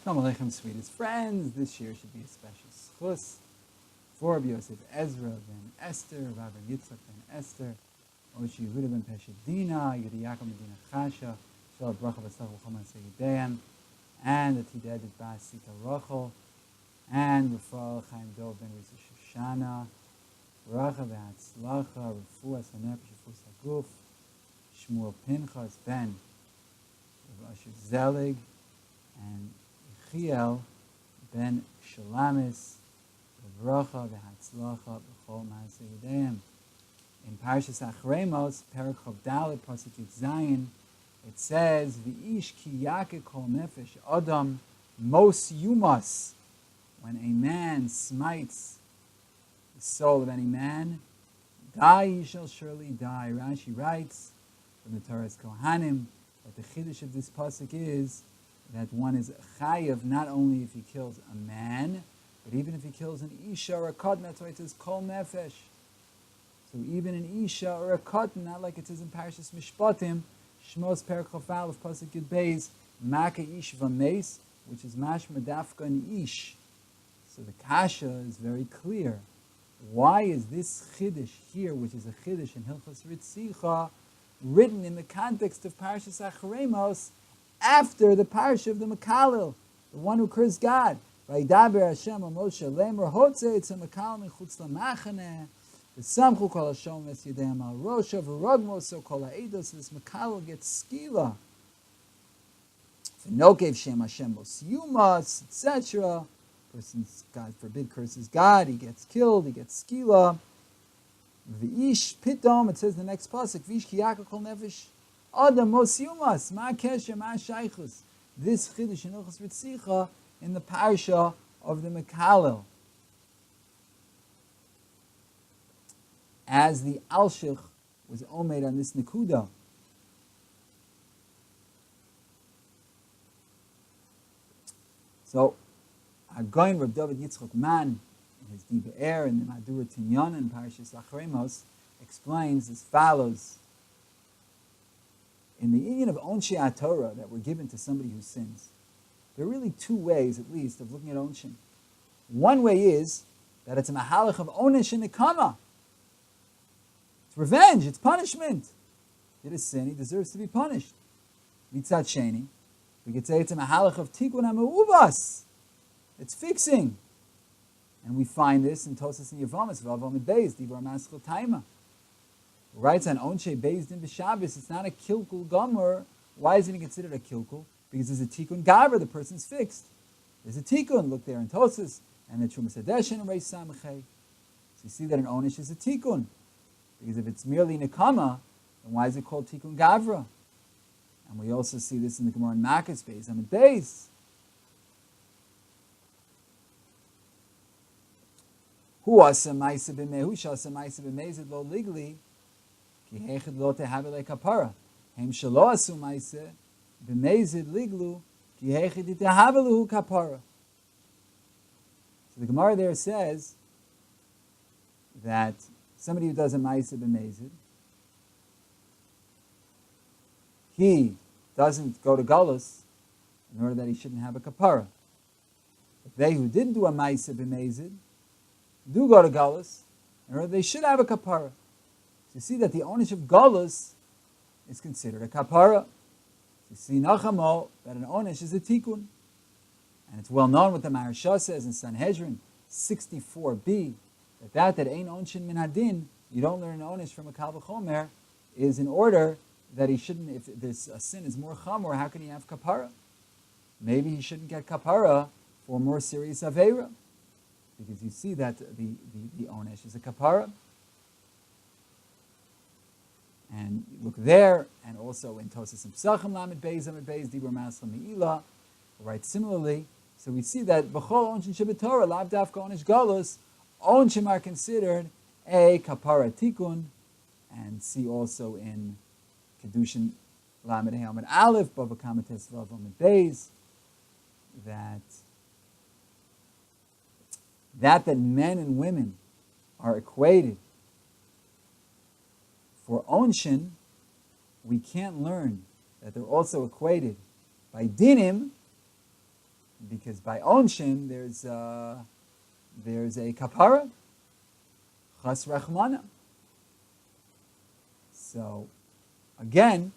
Shalom Aleichem, sweetest friends. This year should be a special schus for Rabbi Yosef Ezra ben Esther, Rabbi Yitzchak ben Esther, Moshe Yehuda ben Peshadina, Yudi Yaakov Medina Chasha, Shalom Bracha V'Atzlach V'Chol Ma'aseh and the Tided Bas Sita Rachel, and Rafal Chaim Dov ben Risa Shoshana, Bracha V'Atzlacha, Refuas HaNefesh, Refuas HaGuf, Shmuel Pinchas ben Rav Asher Zelig, and Chiel ben Shalamis, V'Bracha V'Hatzlacha B'Chol Ma'aseh Yedayim. In Parshas Achremos, Perek Chav Dalet, Pasuk Yud Zayin, it says, V'ish ki yake kol nefesh adam mos yumas. When a man smites the soul of any man, die he shall surely die. Rashi writes from the Torah's Kohanim that the chiddush of this pasuk is that one is chayav not only if he kills a man, but even if he kills an isha or a katan. That's why it says kol nefesh. So even an isha or a katan, not like it says in Parashas Mishpatim, Shmos Perek Chaf Aleph pasuk Yud Beis, Maka ish v'meis, which is mashma dafka an ish. So the kasha is very clear. Why is this chiddush here, which is a chiddush in Hilchos Ritzicha, written in the context of Parashas Achremos after the parasha of the Mekalel, the one who cursed God? Vayidaber Hashem al Moshe lemer hotze etz haMekalel mechutz lamachaneh v'samchu kol Hashem es yedayim al rosha v'rogmo so kol ha'edos. This Mekalel gets skila. V'nokev shem Hashem mos yumas, etc. Person, God forbid, curses God, he gets killed, he gets skila. V'ish pitom, it says the next pasuk, v'ish ki yaka kol nefesh adam mos yumas, ma kesher, ma shaychus. This chiddush in Hilchos Ritzicha in the parsha of the Mekalel. As the Alshich was omed on this nekuda. So, Hagoyin Rav David Yitzchak Man, in his Di Be'er in the Madura Tinyan and Parashas Achremos, explains as follows. In the union of Onshei HaTorah that were given to somebody who sins, there are really two ways, at least, of looking at Onshin. One way is that it's a mahalach of Onesh and Nekama. It's revenge, it's punishment. He did a sin, he deserves to be punished. Mitzat Sheni, we could say it's a mahalach of Tikkun HaMe'uvas. It's fixing. And we find this in Tosas and Yavamas, V'Avamid Beis, Dibur Maschel Taima. Writes on Onshe Beis Din B'Shabbos, it's not a Kilkul Gomer. Why isn't it considered a Kilkul? Because there's a Tikkun Gavra, the person's fixed. There's a Tikkun, look there in Tosas, and the Trumas Hadeshin and Reish Samachei. So you see that an Onish is a Tikkun. Because if it's merely Nekama, then why is it called Tikkun Gavra? And we also see this in the Gemara in Makkos Beis Amid Beis. Who asa ma'aseh b'mei? Who shall asa ma'aseh b'mei lo legally? Ki hechad lo tehabe le kapara. Hem shelo asu ma'aseh b'mei liglu. Ki hechad tehabe lehu kapara. So the Gemara there says that somebody who does a ma'aseh b'mei, he doesn't go to galus in order that he shouldn't have a kapara. But they who didn't do a ma'aseh b'mei do go to galus, or they should have a kapara. So you see that the ownership of galus is considered a kapara. So you see Nachamo that an onish is a tikkun, and it's well known what the Maharsha says in Sanhedrin 64b that ain't onshin min hadin. You don't learn an onish from a kal v'chomer is in order that he shouldn't. If this a sin is more chamor, how can he have kapara? Maybe he shouldn't get kapara for more serious aveira. Because you see that the onesh is a kapara. And look there, and also in Tosas and Psachim Lamed Beis Amid Beis Dibur Masla Meila, right? Similarly, so we see that B'chol Onshin Shebetorah Lav Dafka Onesh Galus, Onshim are considered a kapara tikkun, and see also in Kedushin Lamed Hey Amid Aleph Bava Kamates Vav Amid Beis that men and women are equated. For Onshin, we can't learn that they're also equated by dinim Because by onshim, there's a kapara, chas rachmana. So, again,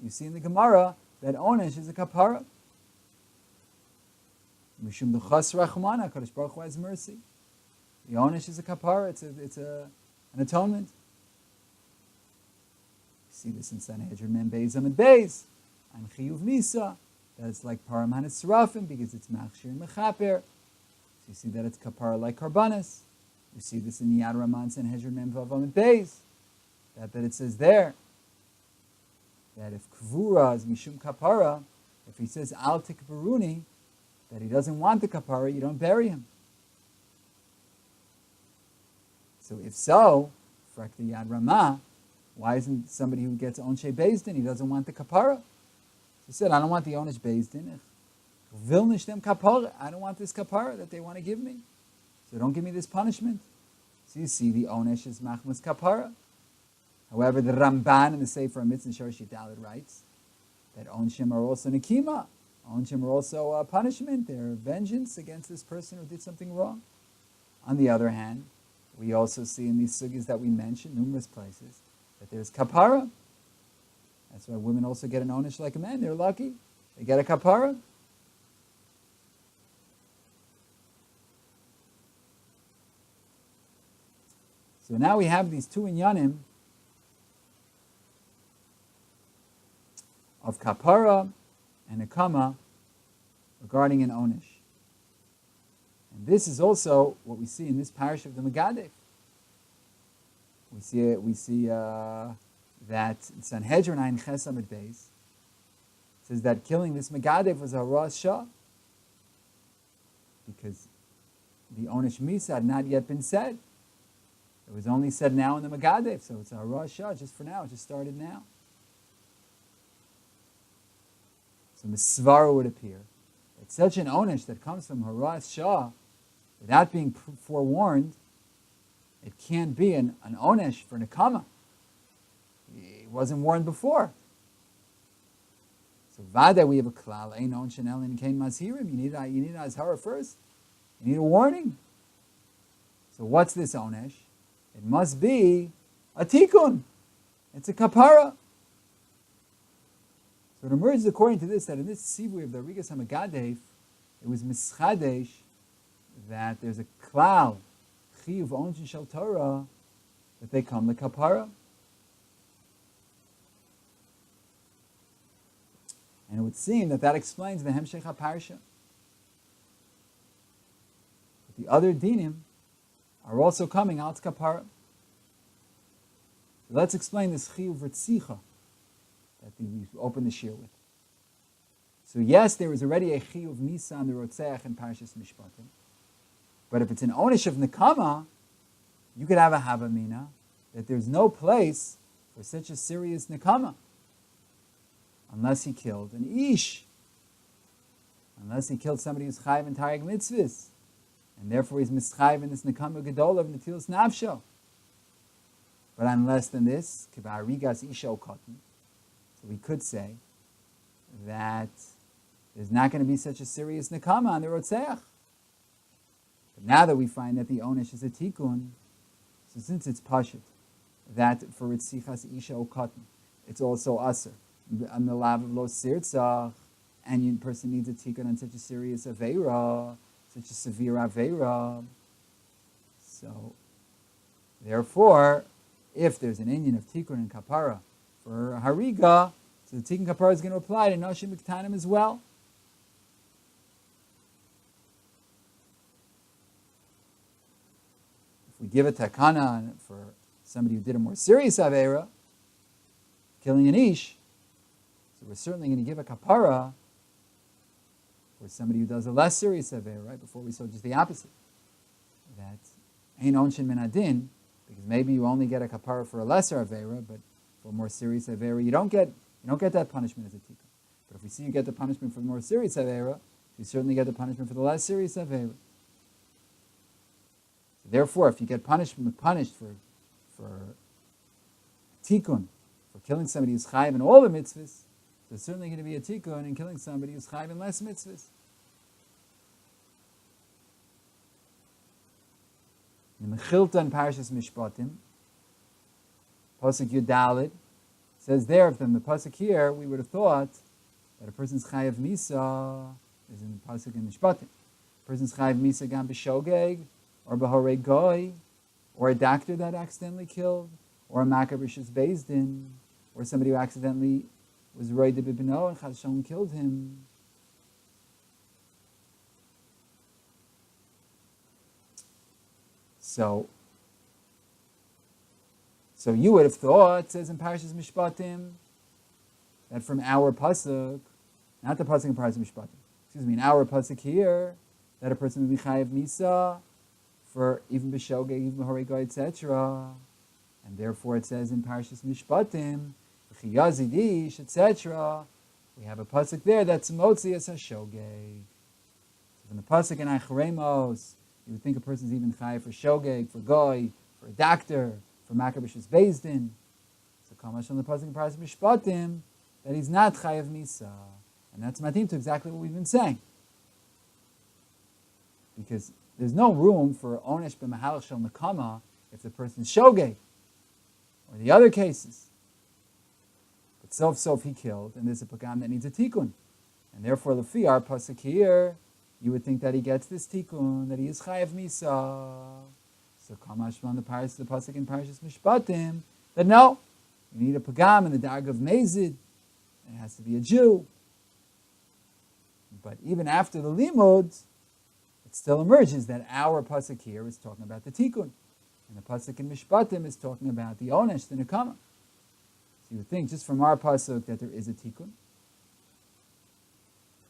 you see in the Gemara that onesh is a kapara. Mishum the chas rachmana, Kadosh Baruch Hu has mercy. The onesh is a kapara. It's an atonement. You see this in Sanhedrin Mem Beis Amid Beis and Chiyuv Misa. That it's like param hanisrafim because it's machshir and mechaper. So you see that it's kapara like karbanis. You see this in the Yad Raman Sanhedrin Mem Vav Amid Beis. That it says there that if kvura is mishum kapara, if he says al tikbaruni, that he doesn't want the kapara, you don't bury him. So if so, frak the Yad Ramah, why isn't somebody who gets onshe beis din, he doesn't want the kapara? He said, I don't want the onish beis din. Vilnish them kapara. I don't want this kapara that they want to give me. So don't give me this punishment. So you see, the onish is machmas kapara. However, the Ramban in the Sefer HaMitzvah Sharash Yudalid writes that onshim are also nikima. Onshim are also a punishment. They're vengeance against this person who did something wrong. On the other hand, we also see in these sugis that we mentioned, numerous places, that there's kapara. That's why women also get an onish like a man. They're lucky. They get a kapara. So now we have these two inyanim of kapara and nekama regarding an onish. And this is also what we see in this parish of the Megadef. We see that Sanhedrin Ayin Ches Amid Beis says that killing this Megadef was a Ras Shah because the Onish Misa had not yet been said. It was only said now in the Megadef, so it's a Ras Shah just for now. It just started now. So Misvara would appear that such an Onish that comes from Haras Shah without being forewarned, it can't be an Onish for Nekama. He wasn't warned before. So Vada, we have a klal, ein onshen elin kein mazhirim. You need an azhara first. You need a warning. So what's this onesh? It must be a tikkun. It's a kapara. So it emerges according to this that in this sivui of the Rigas HaMegadef, it was mischadesh that there's a klal, chiyuv onshen shel Torah, that they come the kapara. And it would seem that explains the Hemshech HaParsha. But the other dinim are also coming out kapara. So let's explain this chiyuv ritzicha that we opened the shir with. So yes, there is already a chiyuv nisa on the rotzeach in Parashas Mishpatim. But if it's an onish of nekama, you could have a havamina that there's no place for such a serious nekama. Unless he killed an ish. Unless he killed somebody who's chayiv in tareg mitzvahs. And therefore he's mischayiv in this nekama gedola of netilas nafsho. But on less than this, kibarigas isho cotton. So we could say that there's not going to be such a serious nekama on the rotzeach. But now that we find that the onish is a tikkun, so since it's pashut, that for ritzichas isho cotton, it's also aser. On the lav of lo sirtzach, and a person needs a tikkun on such a serious aveira, such a severe aveira. So, therefore, if there's an inyan of tikkun and kapara for hariga, so the tikkun kapara is going to apply to noshim miktanim as well. If we give a takana for somebody who did a more serious aveira, killing an ish, so we're certainly going to give a kapara for somebody who does a less serious aveira, right? Before we saw just the opposite. That ain't onshin min adin, because maybe you only get a kapara for a lesser aveira, but for a more serious aveira, you don't get that punishment as a tikkun. But if we see you get the punishment for the more serious aveira, you certainly get the punishment for the less serious aveira. So therefore, if you get punished for tikkun, for killing somebody who's chayiv in all the mitzvahs, there's certainly going to be a tikkun in killing somebody who's chayiv in less mitzvahs. The Mechilta in Parshas Mishpatim, Pasuk Yudalit, says there of them, the Pasuk here, we would have thought that a person's Chayav Misa is in the Pasuk in Mishpatim. A person's Chayav Misa Gam B'Shogeg, or B'Horei Goy, or a doctor that accidentally killed, or a Makar B'Shus Bezdin, or somebody who accidentally was Roy de Bibino and Chas Shalom killed him. So you would have thought, it says in Parashas Mishpatim, that from our pasuk, not the pasuk in Parashas Mishpatim, in our pasuk here, that a person would be chayav misa for even b'shogeg, even b'horei, etc. And therefore it says in Parashas Mishpatim, v'chiyazidish, etc. We have a pasuk there that's motzi as hashogeg. So from the pasuk in Acharemos, you would think a person's even chayav for shogeg, for goy, for a doctor, for Makar B'Shus Bezdin. So Kamash on the pasuk in Parashas Mishpatim that he's not chayav misa, and that's matim to exactly what we've been saying. Because there's no room for onesh b'mahalach shel nekama if the person's shogeg, or the other cases. But sof he killed, and there's a pagam that needs a tikkun, and therefore lefi our pasuk here, you would think that he gets this tikkun, that he is chayav misa. So Kamash on the pasuk in Parashas Mishpatim that no, you need a pagam in the dag of mezid, and it has to be a Jew. But even after the limud, it still emerges that our pasuk here is talking about the tikkun, and the pasuk in Mishpatim is talking about the onesh, the nekama. So you would think just from our pasuk that there is a tikkun,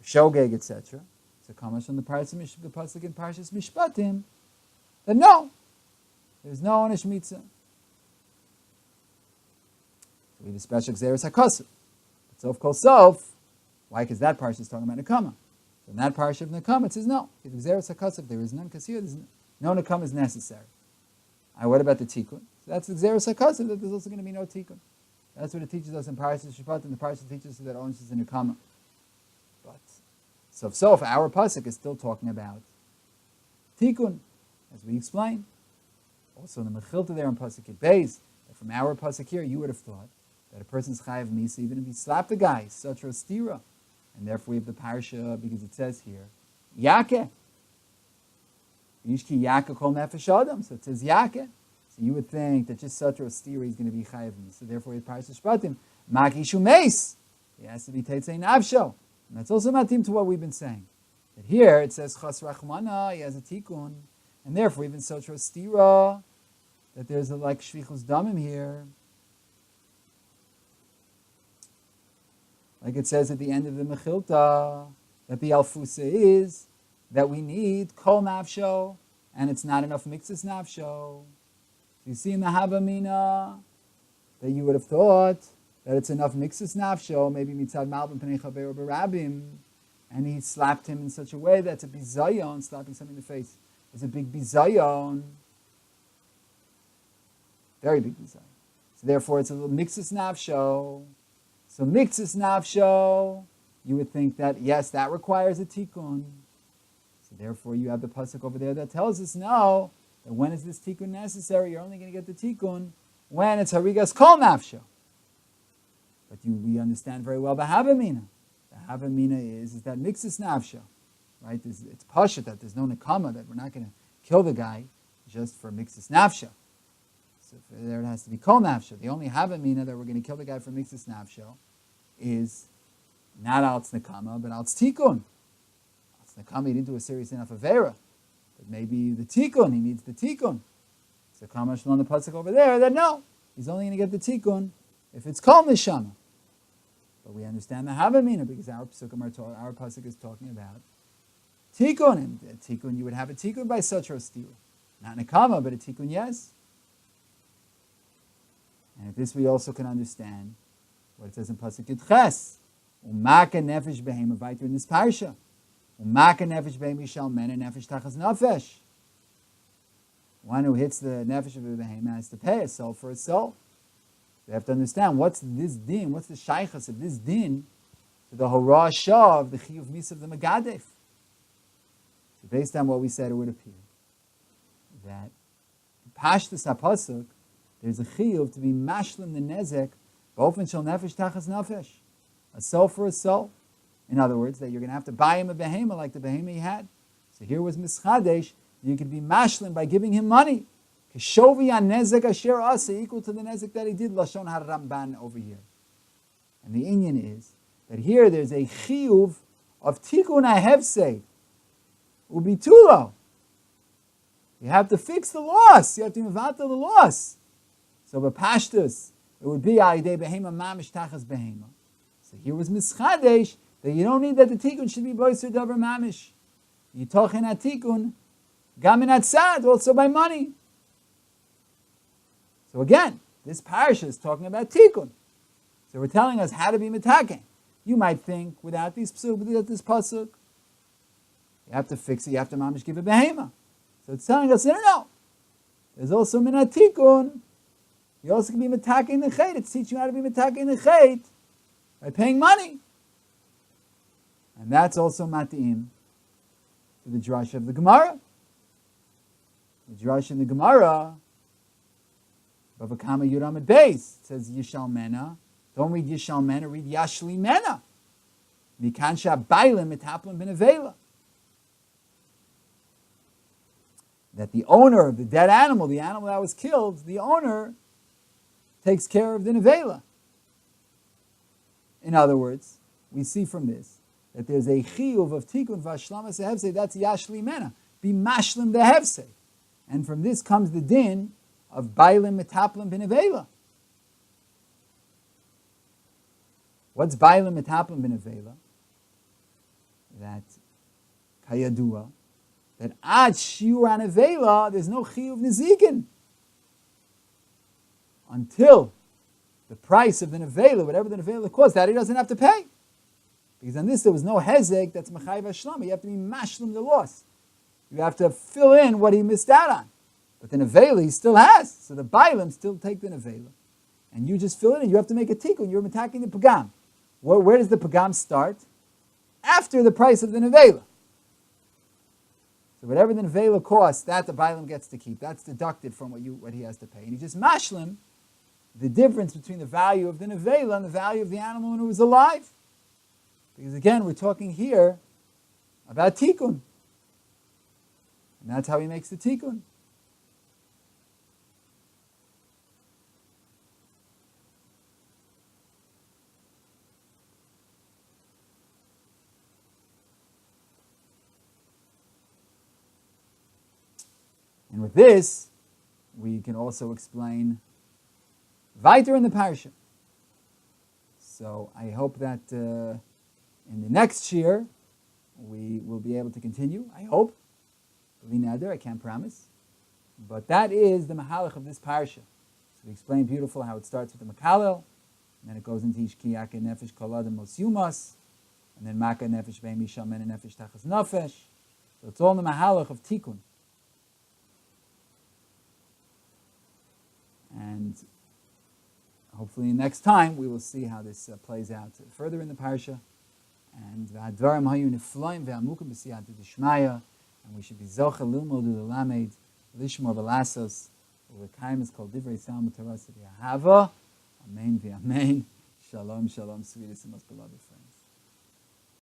shogeg, etc. So Kamash on the pasuk in Parashas Mishpatim that no, there's no onesh mitzvah. So we have a special Xeris HaKosov. But sof kol sof, why? Because that parsha is talking about Nekama. So in that parsha of Nekama, it says no. If Xeris HaKosov, there is none, because here no Nekama is necessary. What about the Tikkun? So that's the Xeris HaKosov, that there's also going to be no Tikkun. That's what it teaches us in Parashas Shabbat, and the parsha teaches us that onesh is a Nekama. But sof, our pasuk is still talking about Tikkun, as we explained. Also in the Mechilta there in Pasuk Beis, that from our Pasuk here, you would have thought that a person's chayav misa, even if he slapped the guy, such a stira. And therefore we have the parsha, because it says here, Yake. Yishki Yake kol nefesh adam. So it says Yake. So you would think that just such a stira is going to be chayav misa. So therefore we have Parashat Shpatim, Makishu Meis. He has to be Teitzei Navsho. And that's also matim to what we've been saying. That here it says Chas Rachmana, he has a tikkun. And therefore, even Sotra Stira, that there's a like Shvichus Damim here. Like it says at the end of the Mechilta, that the Alfusa is that we need Kol Navsho, and it's not enough Mixus Navsho. So you see in the Habamina that you would have thought that it's enough Mixus Navsho, maybe Mitzad Malbim Penei Chaver or Barabim, and he slapped him in such a way that's a bizayon, slapping something in the face. It's a big bizayon, very big bizayon. So therefore, it's a little mixus navsho. So mixus navsho, you would think that yes, that requires a tikkun. So therefore, you have the pasuk over there that tells us no. That when is this tikkun necessary? You're only going to get the tikkun when it's harigas kol nafsho. But we understand very well the havamina. The havamina is that mixus nafsho. Right? It's pasha that there's no nekama, that we're not going to kill the guy just for mixus nafsho. So there it has to be kol nafsho. The only havamina that we're going to kill the guy for mixus nafsho is not alts nekama, but alts tikkun. Alts nekama, he didn't do a serious enough avera, but maybe the tikkun, he needs the tikkun. So kamash on the pasuk over there that no, he's only going to get the tikkun if it's kol neshama. But we understand the havamina because our pasuk is talking about tikkun, and tikkun, you would have a tikkun by such a stira. Not nekama, but a tikkun, yes. And at this we also can understand what it says in Pasuk Yudches. Umaka nefesh behem avaiter in this parsha. Umaka nefesh behem yishal mena nefesh tachas nefesh. One who hits the nefesh of a behem has to pay a soul for a soul. We have to understand what's this din, what's the shaychas of this din to the horah shah of the chiyuv misa of the megadef. So based on what we said, it would appear that Pashtus HaPasuk, there's a chiyuv to be mashlim the nezek, b'ofen shel nefesh tachas nefesh, a soul for a soul. In other words, that you're going to have to buy him a behema like the behema he had. So here was mischadesh, you could be mashlim by giving him money. Keshovi nezek asher asa, equal to the nezek that he did, Lashon HaRamban over here. And the inyan is that here there's a chiyuv of tikkun hahefsei, ubitulo. You have to fix the loss. You have to mevata the loss. So b'pashtus, it would be alidei behema mamish tachas behema. So here was mischadesh that you don't need that the tikkun should be boiser davar mamish. Yitochen hatikun gamin atzad, also by money. So again, this parasha is talking about tikkun. So we're telling us how to be metaken. You might think without this pasuk, you have to fix it. You have to mamish give a behema. So it's telling us, no. There's also minat tikkun. You also can be metaken the chait. It's teaching you how to be metaken the chait by paying money. And that's also mat'im to the drasha of the Gemara. The drasha in the Gemara, Bava Kama Yuram at base, says Yishal Mena. Don't read Yishal Mena, read Yashli Mena. Mikansha Bailim Mitaplim Benevela. That the owner of the dead animal, the animal that was killed, the owner takes care of the nevela. In other words, we see from this that there's a chiyuv of tikkun v'ashlamas hehevsei, that's yashli mena, be mashlim the hevsei. And from this comes the din of bailim metaplim b'nevela. What's bailim metaplim b'nevela? That kayadua, that ad shiur anevela, there's no chiyuv nezikin until the price of the nevela, whatever the nevela costs, that he doesn't have to pay. Because on this there was no hezek that's machayiv hashlama. You have to be mashlim the loss. You have to fill in what he missed out on. But the nevela he still has. So the bailim still take the nevela. And you just fill it in. You have to make a tikkun. You're attacking the pagam. Where does the pagam start? After the price of the nevela. So whatever the nevela costs, that the bailim gets to keep. That's deducted from what he has to pay. And he just mashlim the difference between the value of the nevela and the value of the animal when it was alive. Because again, we're talking here about tikkun. And that's how he makes the tikkun. And with this, we can also explain weiter in the parasha. So I hope that in the next year we will be able to continue. I hope. Neder, I can't promise. But that is the mahalach of this parasha. So we explained beautiful how it starts with the makalel, and then it goes into ishkiyak nefesh kolad and mos yumas, and then maka nefesh be'emi shamen and nefesh tachas nefesh. So it's all in the mahalach of tikkun. And hopefully next time we will see how this plays out further in the parsha. And v'hadvarim hayu nifloim ve'amukim b'siyata d'shmaya, and we should be zocha lilmod u'lamed lishmor v'lasos u'v'kaim is called divrei salm u'tarasa v'yahava. Amen v'amen. Shalom, shalom, sweetest and most beloved friends.